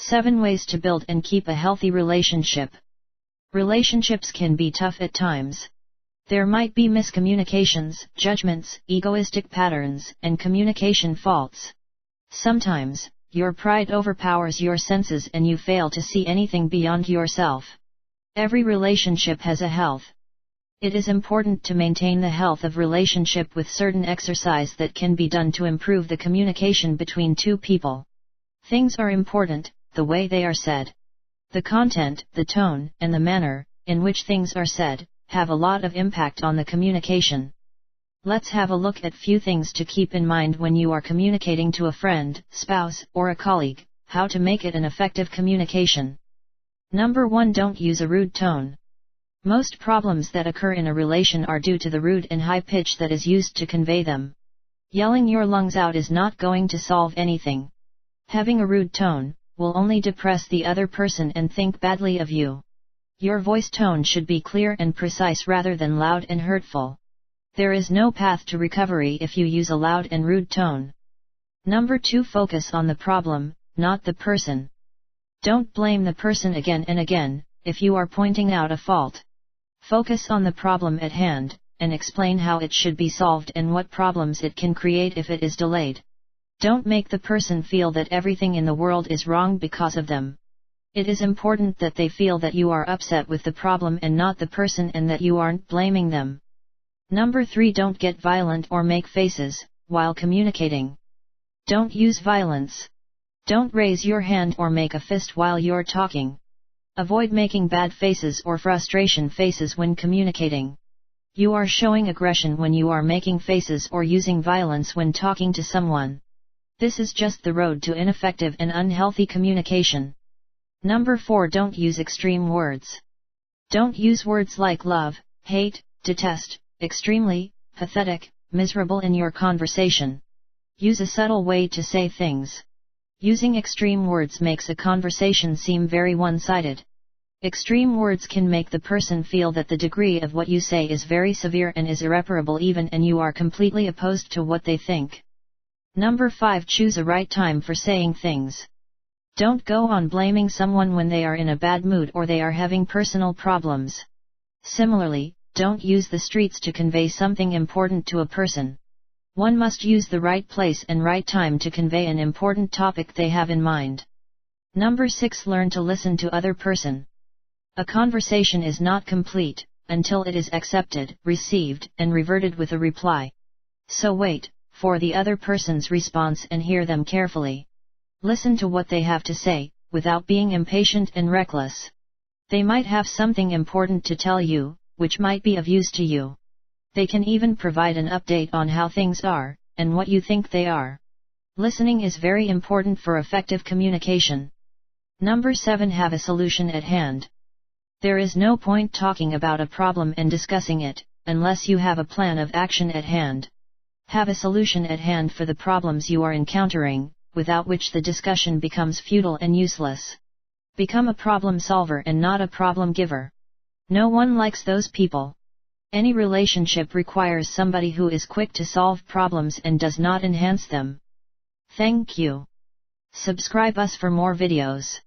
7 Ways to build and keep a healthy relationship. Relationships can be tough at times. There might be miscommunications, judgments, egoistic patterns, and communication faults. Sometimes, your pride overpowers your senses and you fail to see anything beyond yourself. Every relationship has a health. It is important to maintain the health of relationship with certain exercise that can be done to improve the communication between two people. Things are important, the way they are said. The content, the tone, and the manner in which things are said have a lot of impact on the communication. Let's have a look at few things to keep in mind when you are communicating to a friend, spouse, or a colleague, how to make it an effective communication. Number 1. Don't use a rude tone. Most problems that occur in a relation are due to the rude and high pitch that is used to convey them. Yelling your lungs out is not going to solve anything. Having a rude tone will only depress the other person and think badly of you. Your voice tone should be clear and precise rather than loud and hurtful. There is no path to recovery if you use a loud and rude tone. Number 2. Focus on the problem, not the person. Don't blame the person again and again, if you are pointing out a fault. Focus on the problem at hand, and explain how it should be solved and what problems it can create if it is delayed. Don't make the person feel that everything in the world is wrong because of them. It is important that they feel that you are upset with the problem and not the person and that you aren't blaming them. Number 3. Don't get violent or make faces while communicating. Don't use violence. Don't raise your hand or make a fist while you're talking. Avoid making bad faces or frustration faces when communicating. You are showing aggression when you are making faces or using violence when talking to someone. This is just the road to ineffective and unhealthy communication. Number 4. Don't use extreme words. Don't use words like love, hate, detest, extremely, pathetic, miserable in your conversation. Use a subtle way to say things. Using extreme words makes a conversation seem very one-sided. Extreme words can make the person feel that the degree of what you say is very severe and is irreparable even and you are completely opposed to what they think. Number 5. Choose a right time for saying things. Don't go on blaming someone when they are in a bad mood or they are having personal problems. Similarly, don't use the streets to convey something important to a person. One must use the right place and right time to convey an important topic they have in mind. Number 6. Learn to listen to other person. A conversation is not complete until it is accepted, received, and reverted with a reply. So wait for the other person's response and hear them carefully. Listen to what they have to say, without being impatient and reckless. They might have something important to tell you, which might be of use to you. They can even provide an update on how things are, and what you think they are. Listening is very important for effective communication. Number 7. Have a solution at hand. There is no point talking about a problem and discussing it, unless you have a plan of action at hand. Have a solution at hand for the problems you are encountering, without which the discussion becomes futile and useless. Become a problem solver and not a problem giver. No one likes those people. Any relationship requires somebody who is quick to solve problems and does not enhance them. Thank you. Subscribe us for more videos.